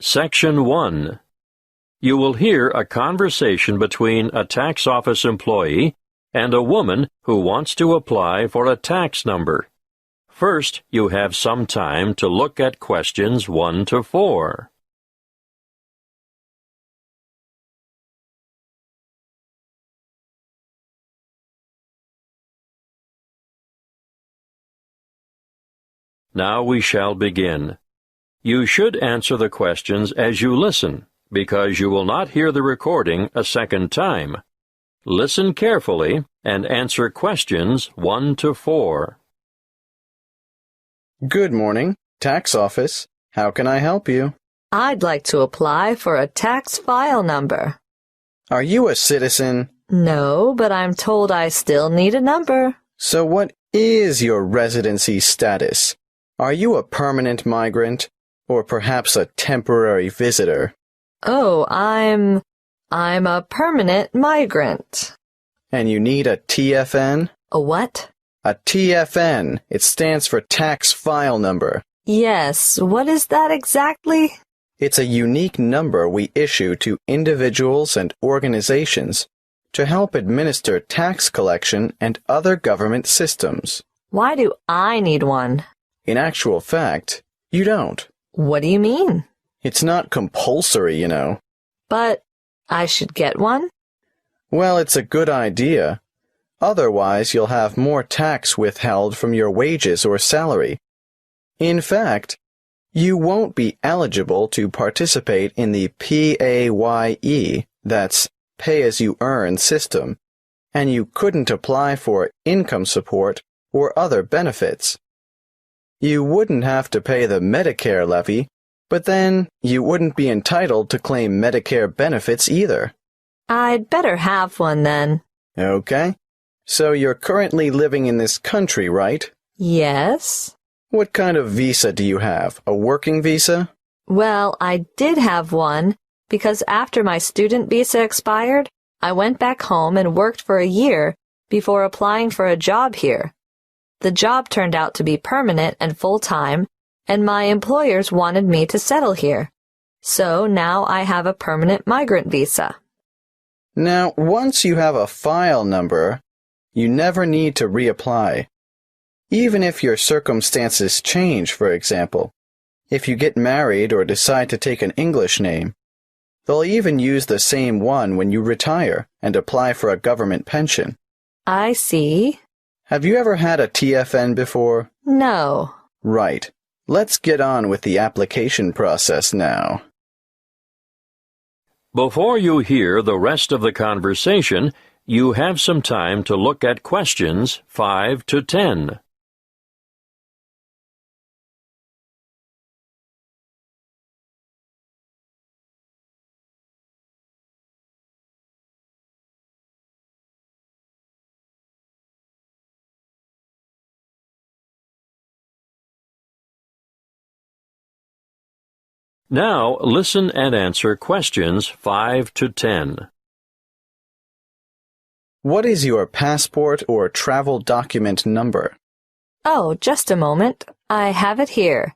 Section 1. You will hear a conversation between a tax office employee and a woman who wants to apply for a tax number. First, you have some time to look at questions 1 to 4. Now we shall begin. You should answer the questions as you listen, because you will not hear the recording a second time. Listen carefully and answer questions 1 to 4. Good morning, tax office. How can I help you? I'd like to apply for a tax file number. Are you a citizen? No, but I'm told I still need a number. So what is your residency status? Are you a permanent migrant, or perhaps a temporary visitor? Oh, I'm a permanent migrant. And you need a TFN? A what? A TFN. It stands for tax file number. Yes, what is that exactly? It's a unique number we issue to individuals and organizations to help administer tax collection and other government systems. Why do I need one? In actual fact, you don't. What do you mean? It's not compulsory, you know. But I should get one? Well, it's a good idea. Otherwise, you'll have more tax withheld from your wages or salary. In fact, you won't be eligible to participate in the PAYE, that's pay-as-you-earn system, and you couldn't apply for income support or other benefits. You wouldn't have to pay the Medicare levy, but then you wouldn't be entitled to claim Medicare benefits either. I'd better have one then. Okay. So you're currently living in this country, right? Yes. What kind of visa do you have? A working visa? Well, I did have one because after my student visa expired, I went back home and worked for a year before applying for a job here. The job turned out to be permanent and full-time, and my employers wanted me to settle here. So now I have a permanent migrant visa. Now, once you have a file number, you never need to reapply. Even if your circumstances change, for example, if you get married or decide to take an English name, they'll even use the same one when you retire and apply for a government pension. I see. Have you ever had a TFN before? No. Right. Let's get on with the application process now. Before you hear the rest of the conversation, you have some time to look at questions 5 to 10. Now listen and answer questions 5 to 10. What is your passport or travel document number? Oh, just a moment. I have it here.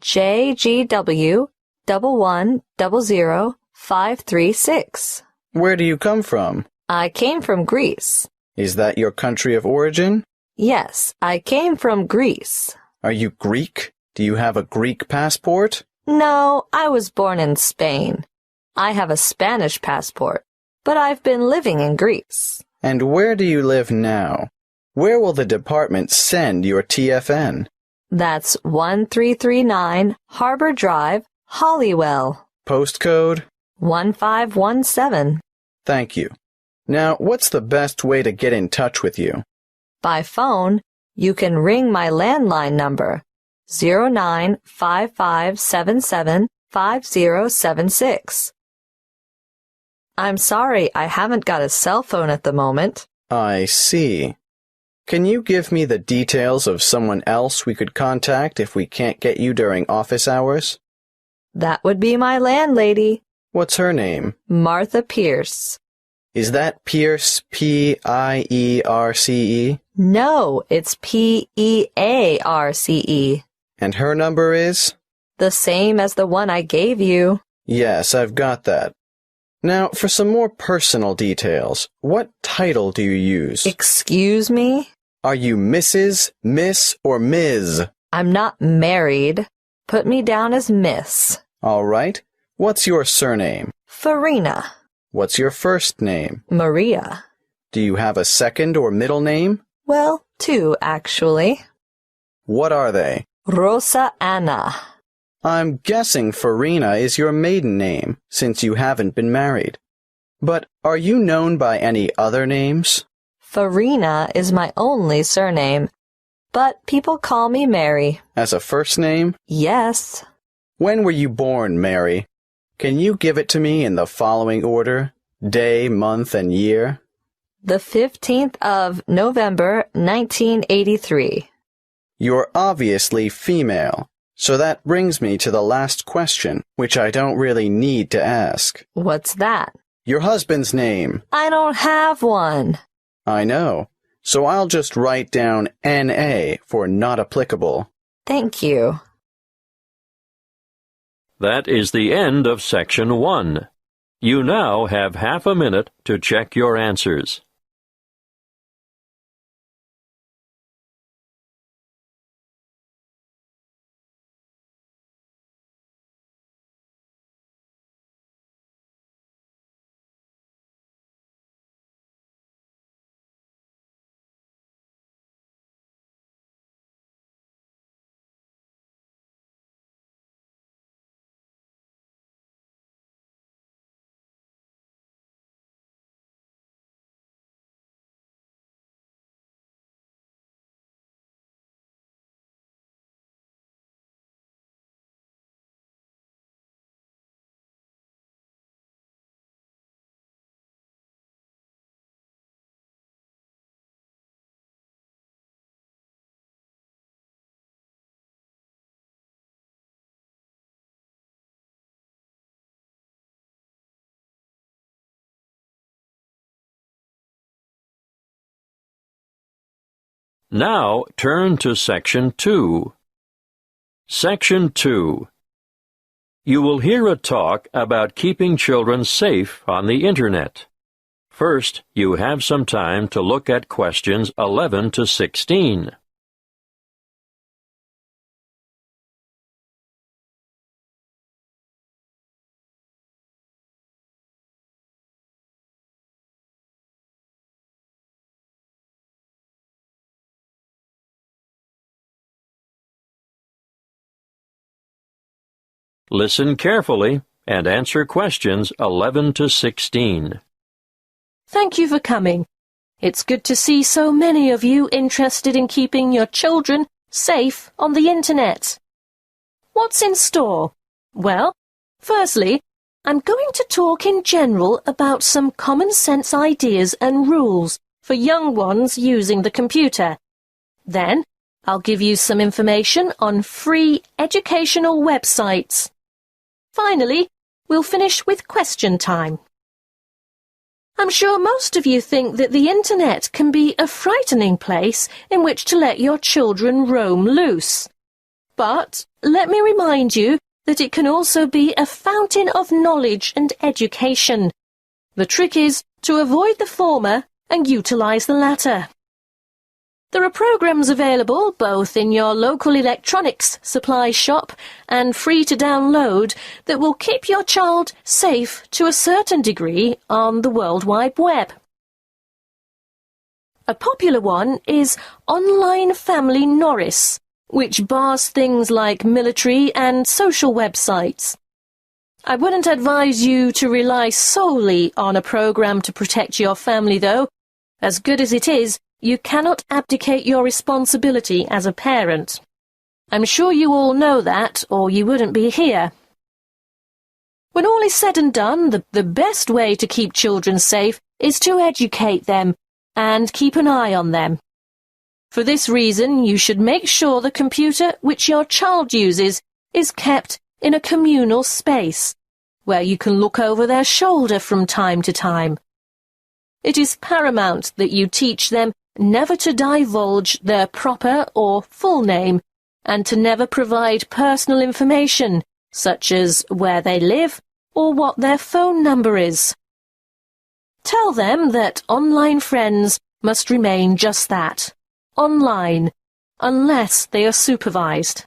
JGW11000536. Where do you come from? I came from Greece. Is that your country of origin? Yes, I came from Greece. Are you Greek? Do you have a Greek passport? No, I was born in Spain. I have a Spanish passport, but I've been living in Greece. And where do you live now? Where will the department send your TFN? That's 1339 Harbor Drive, Hollywell. Postcode? 1517. Thank you. Now, what's the best way to get in touch with you? By phone, you can ring my landline number, 0955775076. I'm sorry, I haven't got a cell phone at the moment. I see. Can you give me the details of someone else we could contact if we can't get you during office hours? That would be my landlady. What's her name? Martha Pierce. Is that Pierce, P-I-E-R-C-E? No, it's P-E-A-R-C-E. And her number is? The same as the one I gave you. Yes, I've got that. Now, for some more personal details, what title do you use? Excuse me? Are you Mrs., Miss, or Ms.? I'm not married. Put me down as Miss. All right. What's your surname? Farina. What's your first name? Maria. Do you have a second or middle name? Well, 2, actually. What are they? Rosa Anna. I'm guessing Farina is your maiden name, since you haven't been married. But are you known by any other names? Farina is my only surname, but people call me Mary. As a first name? Yes. When were you born, Mary? Can you give it to me in the following order? Day, month, and year? The 15th of November, 1983. You're obviously female. So that brings me to the last question, which I don't really need to ask. What's that? Your husband's name. I don't have one. I know. So I'll just write down N.A. for not applicable. Thank you. That is the end of Section 1. You now have half a minute to check your answers. Now turn to Section 2. Section 2. You will hear a talk about keeping children safe on the Internet. First, you have some time to look at questions 11 to 16. Listen carefully and answer questions 11 to 16. Thank you for coming. It's good to see so many of you interested in keeping your children safe on the Internet. What's in store? Well, firstly, I'm going to talk in general about some common sense ideas and rules for young ones using the computer. Then, I'll give you some information on free educational websites. Finally, we'll finish with question time. I'm sure most of you think that the Internet can be a frightening place in which to let your children roam loose. But let me remind you that it can also be a fountain of knowledge and education. The trick is to avoid the former and utilize the latter. There are programs available both in your local electronics supply shop and free to download that will keep your child safe to a certain degree on the World Wide Web. A popular one is Online Family Norris, which bars things like military and social websites. I wouldn't advise you to rely solely on a program to protect your family, though. As good as it is, you cannot abdicate your responsibility as a parent. I'm sure you all know that, or you wouldn't be here. When all is said and done, the best way to keep children safe is to educate them and keep an eye on them. For this reason, you should make sure the computer which your child uses is kept in a communal space, where you can look over their shoulder from time to time. It is paramount that you teach them never to divulge their proper or full name and to never provide personal information, such as where they live or what their phone number is. Tell them that online friends must remain just that, online, unless they are supervised.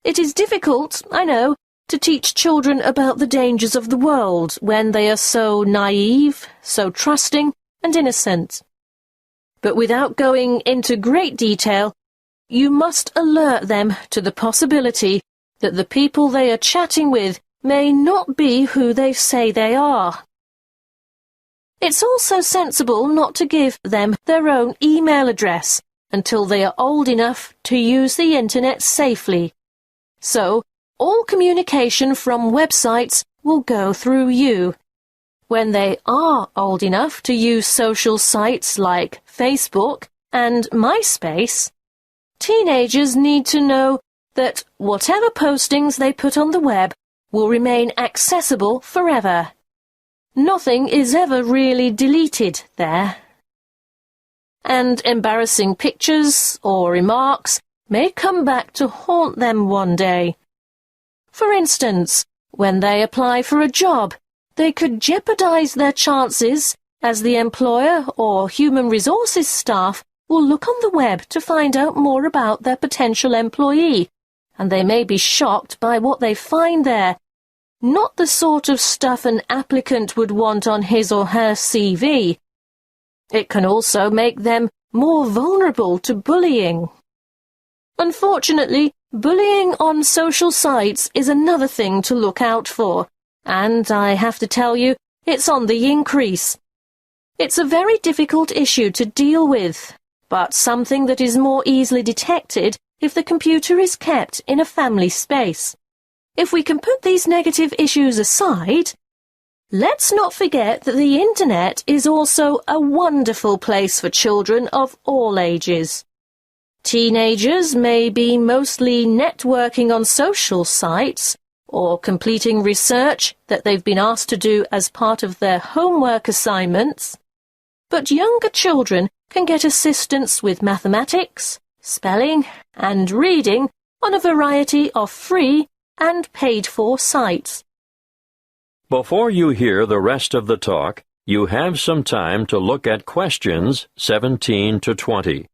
It is difficult, I know, to teach children about the dangers of the world when they are so naive, so trusting and innocent. But without going into great detail, you must alert them to the possibility that the people they are chatting with may not be who they say they are. It's also sensible not to give them their own email address until they are old enough to use the internet safely. So, all communication from websites will go through you. When they are old enough to use social sites like Facebook and MySpace, teenagers need to know that whatever postings they put on the web will remain accessible forever. Nothing is ever really deleted there. And embarrassing pictures or remarks may come back to haunt them one day. For instance, when they apply for a job, they could jeopardize their chances as the employer or human resources staff will look on the web to find out more about their potential employee, and they may be shocked by what they find there, not the sort of stuff an applicant would want on his or her CV. It can also make them more vulnerable to bullying. Unfortunately, bullying on social sites is another thing to look out for, and I have to tell you, it's on the increase. It's a very difficult issue to deal with, but something that is more easily detected if the computer is kept in a family space. If we can put these negative issues aside, let's not forget that the internet is also a wonderful place for children of all ages. Teenagers may be mostly networking on social sites or completing research that they've been asked to do as part of their homework assignments, but younger children can get assistance with mathematics, spelling, and reading on a variety of free and paid-for sites. Before you hear the rest of the talk, you have some time to look at questions 17 to 20.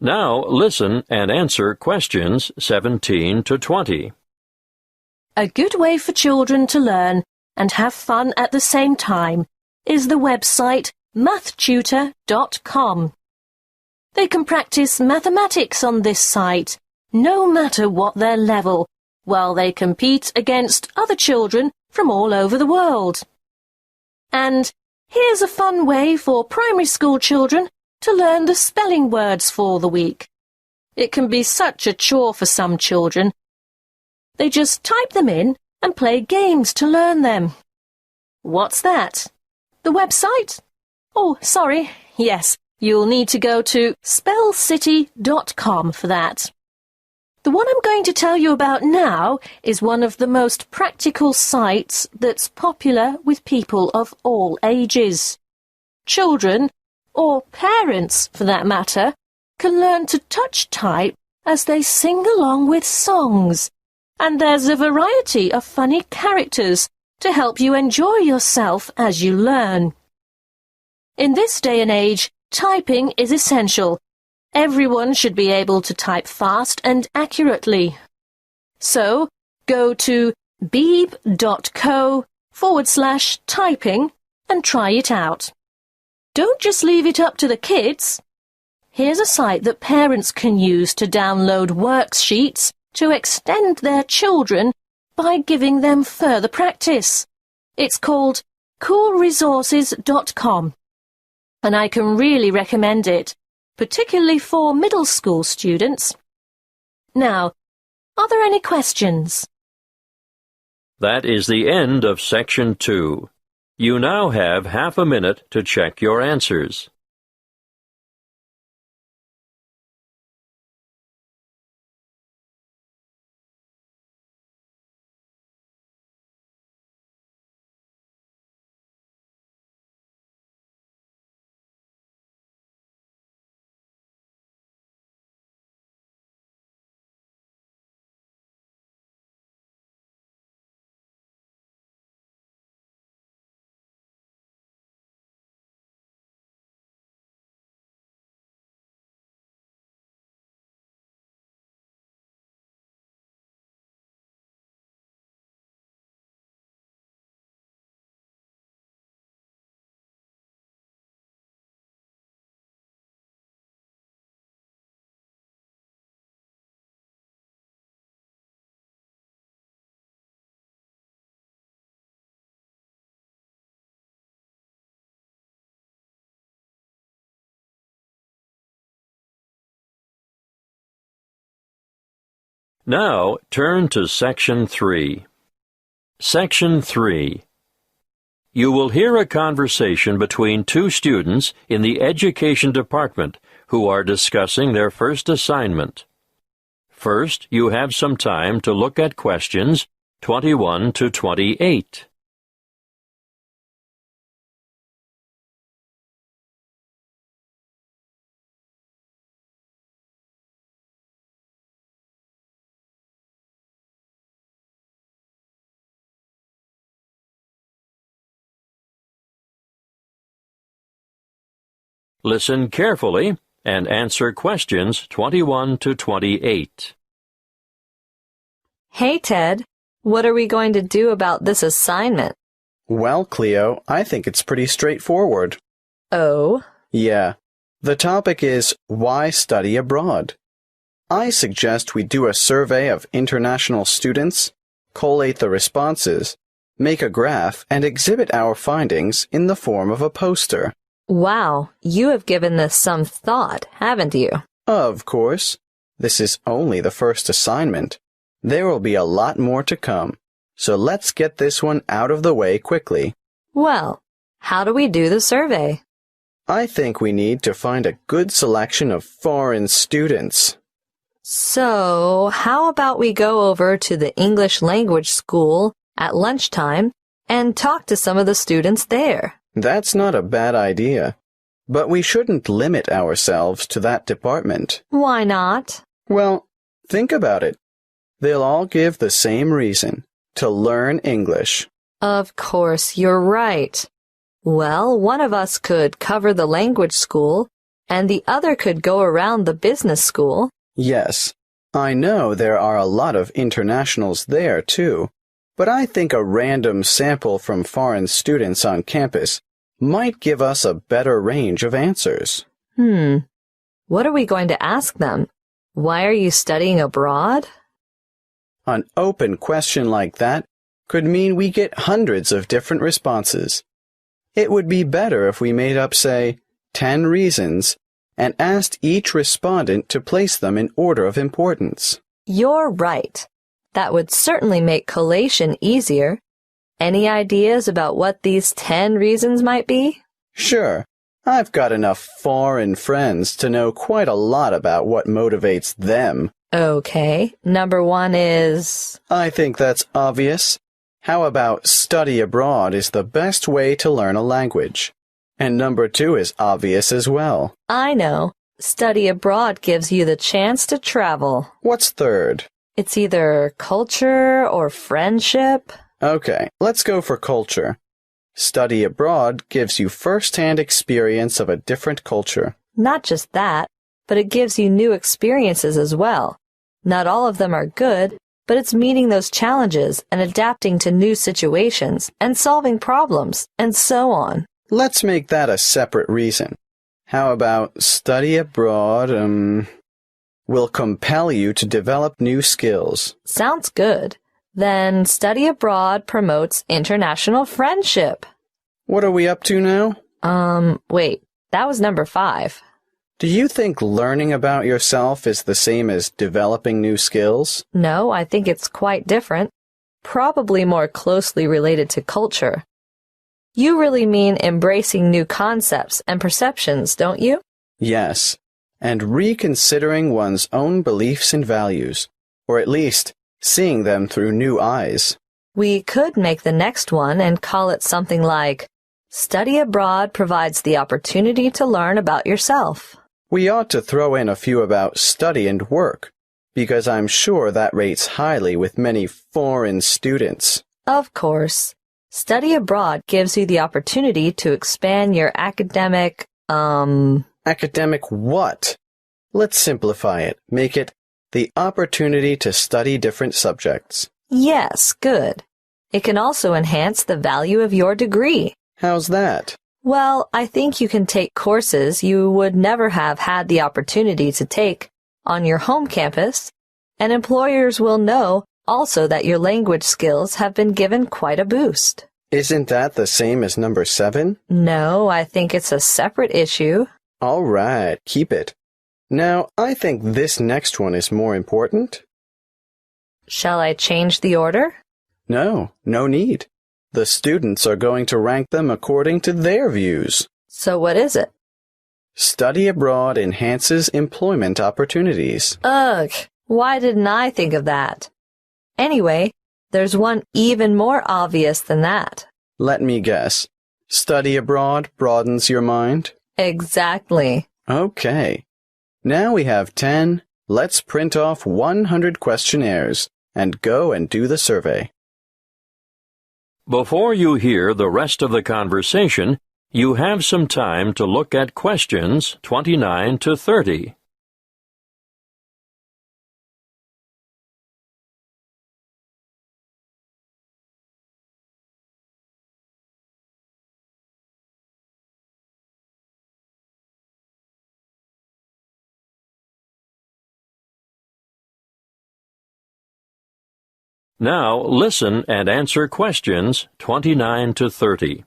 Now listen and answer questions 17 to 20. A good way for children to learn and have fun at the same time is the website mathtutor.com. They can practice mathematics on this site, no matter what their level, while they compete against other children from all over the world. And here's a fun way for primary school children to learn the spelling words for the week. It can be such a chore for some children. They just type them in and play games to learn them. What's that? The website? Oh, sorry. Yes, you'll need to go to spellcity.com for that. The one I'm going to tell you about now is one of the most practical sites that's popular with people of all ages. Children, or parents for that matter, can learn to touch type as they sing along with songs, and there's a variety of funny characters to help you enjoy yourself as you learn. In this day and age, typing is essential. Everyone should be able to type fast and accurately. So, go to beeb.co/typing and try it out. Don't just leave it up to the kids. Here's a site that parents can use to download worksheets to extend their children by giving them further practice. It's called coolresources.com, and I can really recommend it, particularly for middle school students. Now, are there any questions? That is the end of Section 2. You now have half a minute to check your answers. Now turn to Section 3. Section 3. You will hear a conversation between two students in the Education Department who are discussing their first assignment. First, you have some time to look at questions 21 to 28. Listen carefully and answer questions 21 to 28. Hey, Ted, what are we going to do about this assignment? Well, Cleo, I think it's pretty straightforward. Oh? Yeah. The topic is why study abroad? I suggest we do a survey of international students, collate the responses, make a graph, and exhibit our findings in the form of a poster. Wow, you have given this some thought, haven't you? Of course. This is only the first assignment. There will be a lot more to come, so let's get this one out of the way quickly. Well, how do we do the survey? I think we need to find a good selection of foreign students. So, how about we go over to the English language school at lunchtime and talk to some of the students there? That's not a bad idea, but we shouldn't limit ourselves to that department. Why not? Well, think about it. They'll all give the same reason, to learn English. Of course, you're right. Well, one of us could cover the language school, and the other could go around the business school. Yes, I know there are a lot of internationals there, too. But I think a random sample from foreign students on campus might give us a better range of answers. What are we going to ask them? Why are you studying abroad? An open question like that could mean we get hundreds of different responses. It would be better if we made up, say, 10 reasons and asked each respondent to place them in order of importance. You're right. That would certainly make collation easier. Any ideas about what these 10 reasons might be? Sure. I've got enough foreign friends to know quite a lot about what motivates them. Okay. Number 1 is... I think that's obvious. How about study abroad is the best way to learn a language? And number 2 is obvious as well. I know. Study abroad gives you the chance to travel. What's third? It's either culture or friendship. Okay, let's go for culture. Study abroad gives you first-hand experience of a different culture. Not just that, but it gives you new experiences as well. Not all of them are good, but it's meeting those challenges and adapting to new situations and solving problems and so on. Let's make that a separate reason. How about study abroad, will compel you to develop new skills? Sounds good. Then study abroad promotes international friendship. What are we up to now? Wait, that was number 5. Do you think learning about yourself is the same as developing new skills? No, I think it's quite different. Probably more closely related to culture. You really mean embracing new concepts and perceptions, don't you? Yes, and reconsidering one's own beliefs and values, or at least seeing them through new eyes. We could make the next one and call it something like, Study abroad provides the opportunity to learn about yourself. We ought to throw in a few about study and work, because I'm sure that rates highly with many foreign students. Of course. Study abroad gives you the opportunity to expand your academic, Academic what? Let's simplify it. Make it the opportunity to study different subjects. Yes, good. It can also enhance the value of your degree. How's that? Well, I think you can take courses you would never have had the opportunity to take on your home campus, and employers will know also that your language skills have been given quite a boost. Isn't that the same as number 7? No, I think it's a separate issue. All right, keep it. Now, I think this next one is more important. Shall I change the order? No, no need. The students are going to rank them according to their views. So what is it? Study abroad enhances employment opportunities. Ugh, why didn't I think of that? Anyway, there's one even more obvious than that. Let me guess. Study abroad broadens your mind? Exactly. Okay. Now we have 10. Let's print off 100 questionnaires and go and do the survey. Before you hear the rest of the conversation, you have some time to look at questions 29 to 30. Now listen and answer questions 29 to 30.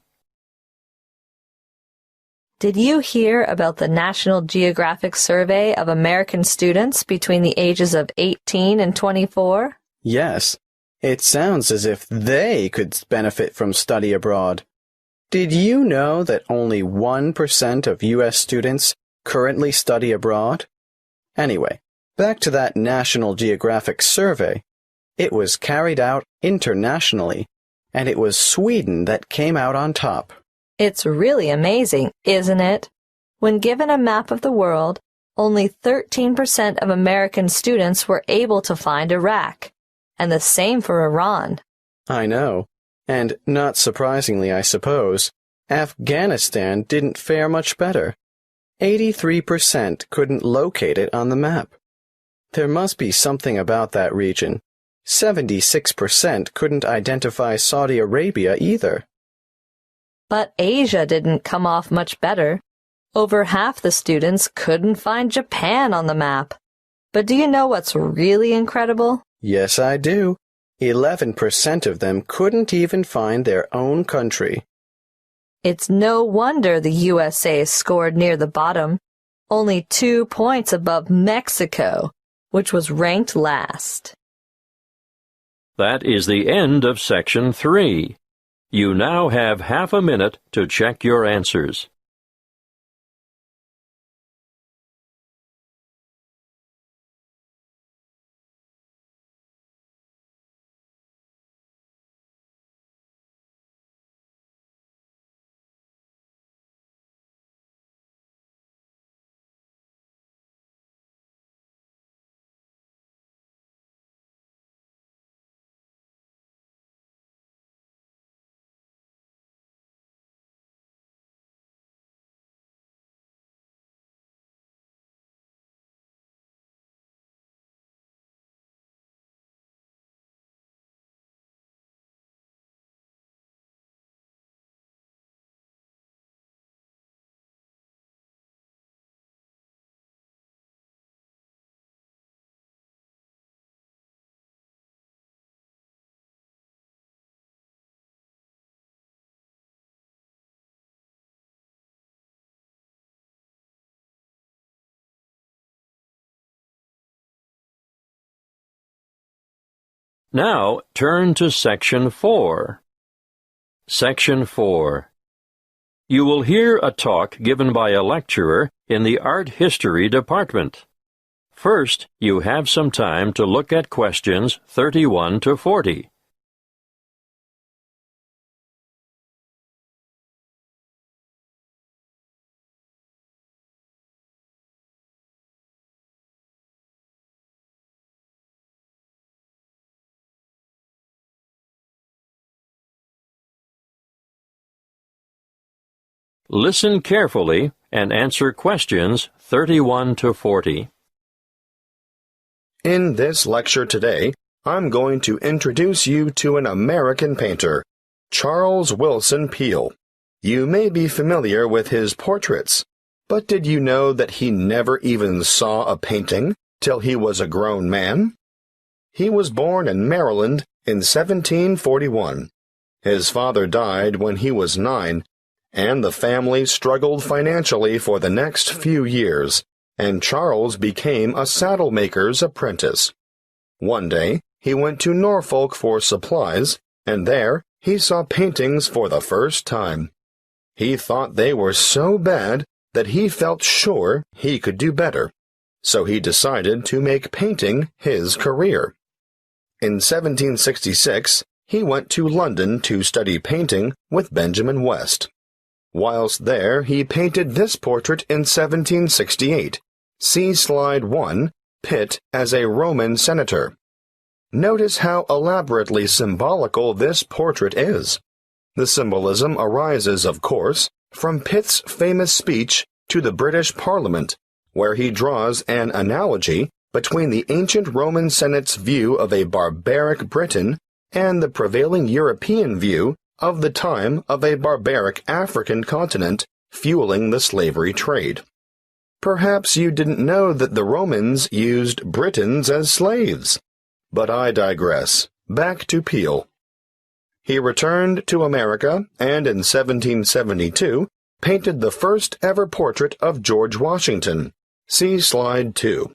Did you hear about the National Geographic survey of American students between the ages of 18 and 24? Yes. It sounds as if they could benefit from study abroad. Did you know that only 1% of U.S. students currently study abroad? Anyway, back to that National Geographic survey. It was carried out internationally, and it was Sweden that came out on top. It's really amazing, isn't it? When given a map of the world, only 13% of American students were able to find Iraq, and the same for Iran. I know, and not surprisingly, I suppose, Afghanistan didn't fare much better. 83% couldn't locate it on the map. There must be something about that region. 76% couldn't identify Saudi Arabia either. But Asia didn't come off much better. Over half the students couldn't find Japan on the map. But do you know what's really incredible? Yes, I do. 11% of them couldn't even find their own country. It's no wonder the USA scored near the bottom, only 2 points above Mexico, which was ranked last. That is the end of Section 3. You now have half a minute to check your answers. Now turn to Section 4. Section 4. You will hear a talk given by a lecturer in the Art History Department. First, you have some time to look at questions 31 to 40. Listen carefully and answer questions 31 to 40. In this lecture today, I'm going to introduce you to an American painter, Charles Willson Peale. You may be familiar with his portraits, but did you know that he never even saw a painting till he was a grown man? He was born in Maryland in 1741. His father died when he was 9, and the family struggled financially for the next few years, and Charles became a saddle maker's apprentice. One day, he went to Norfolk for supplies, and there he saw paintings for the first time. He thought they were so bad that he felt sure he could do better, so he decided to make painting his career. In 1766, he went to London to study painting with Benjamin West. Whilst there, he painted this portrait in 1768. See Slide 1, Pitt as a Roman senator. Notice how elaborately symbolical this portrait is. The symbolism arises, of course, from Pitt's famous speech to the British Parliament, where he draws an analogy between the ancient Roman Senate's view of a barbaric Britain and the prevailing European view of the time of a barbaric African continent fueling the slavery trade. Perhaps you didn't know that the Romans used Britons as slaves. But I digress. Back to Peale. He returned to America and in 1772 painted the first ever portrait of George Washington. See Slide 2.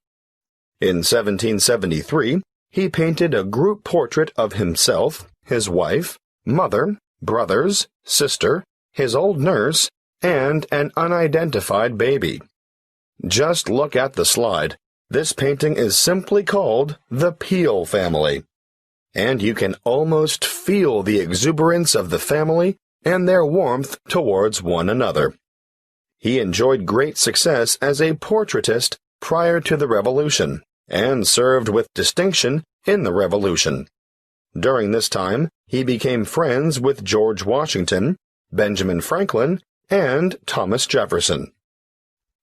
In 1773, he painted a group portrait of himself, his wife, mother, brothers, sister, his old nurse, and an unidentified baby. Just look at the slide. This painting is simply called The Peale Family. And you can almost feel the exuberance of the family and their warmth towards one another. He enjoyed great success as a portraitist prior to the Revolution, and served with distinction in the Revolution. During this time, he became friends with George Washington, Benjamin Franklin, and Thomas Jefferson.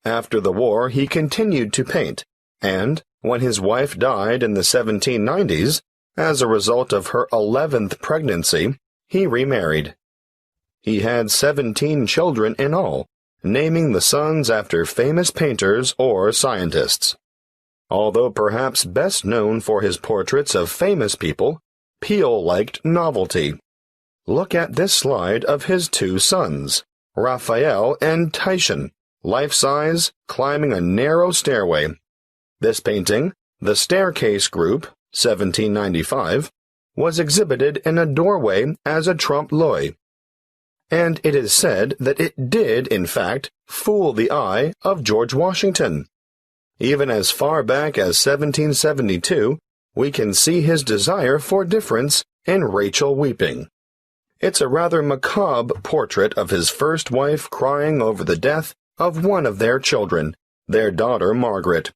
After the war, he continued to paint, and, when his wife died in the 1790s, as a result of her 11th pregnancy, he remarried. He had 17 children in all, naming the sons after famous painters or scientists. Although perhaps best known for his portraits of famous people, Peale liked novelty. Look at this slide of his two sons, Raphael and Titian, life-size, climbing a narrow stairway. This painting, The Staircase Group, 1795, was exhibited in a doorway as a trompe-l'oeil. And it is said that it did, in fact, fool the eye of George Washington. Even as far back as 1772, we can see his desire for difference in Rachel weeping. It's a rather macabre portrait of his first wife crying over the death of one of their children, their daughter Margaret.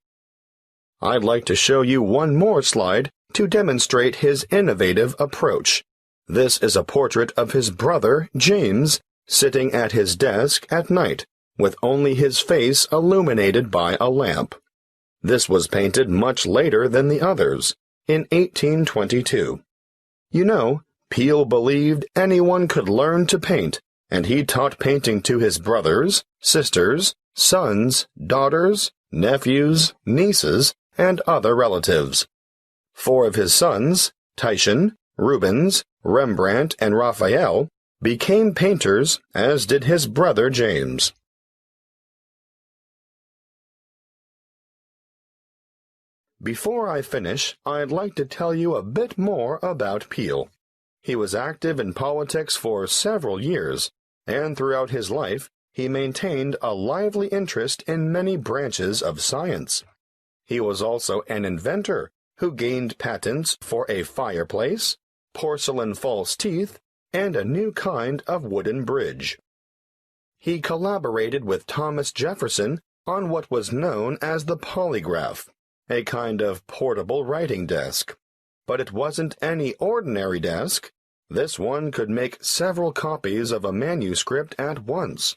I'd like to show you one more slide to demonstrate his innovative approach. This is a portrait of his brother, James, sitting at his desk at night, with only his face illuminated by a lamp. This was painted much later than the others, in 1822. You know, Peale believed anyone could learn to paint, and he taught painting to his brothers, sisters, sons, daughters, nephews, nieces, and other relatives. 4 of his sons, Titian, Rubens, Rembrandt, and Raphael, became painters, as did his brother James. Before I finish, I'd like to tell you a bit more about Peale. He was active in politics for several years, and throughout his life, he maintained a lively interest in many branches of science. He was also an inventor who gained patents for a fireplace, porcelain false teeth, and a new kind of wooden bridge. He collaborated with Thomas Jefferson on what was known as the polygraph, a kind of portable writing desk. But it wasn't any ordinary desk. This one could make several copies of a manuscript at once.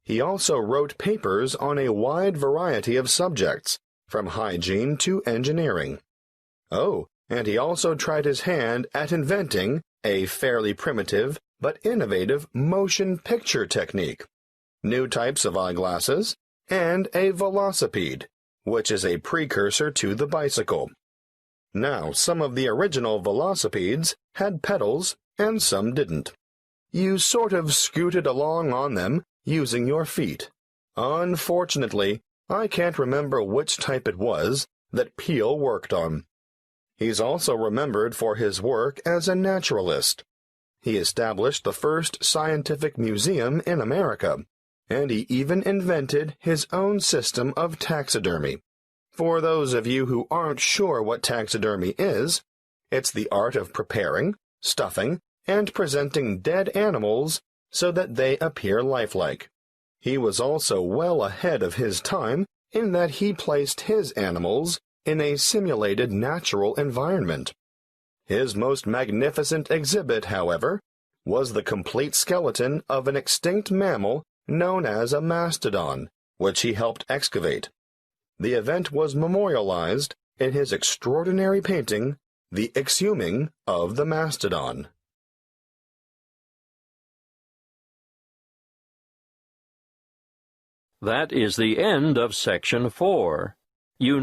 He also wrote papers on a wide variety of subjects, from hygiene to engineering. Oh, and he also tried his hand at inventing a fairly primitive but innovative motion picture technique, new types of eyeglasses, and a velocipede, which is a precursor to the bicycle. Now, some of the original velocipedes had pedals and some didn't. You sort of scooted along on them using your feet. Unfortunately, I can't remember which type it was that Peale worked on. He's also remembered for his work as a naturalist. He established the first scientific museum in America, and he even invented his own system of taxidermy. For those of you who aren't sure what taxidermy is, it's the art of preparing, stuffing, and presenting dead animals so that they appear lifelike. He was also well ahead of his time in that he placed his animals in a simulated natural environment. His most magnificent exhibit, however, was the complete skeleton of an extinct mammal known as a mastodon, which he helped excavate. The event was memorialized in his extraordinary painting, The Exhuming of the Mastodon. That is the end of Section 4. You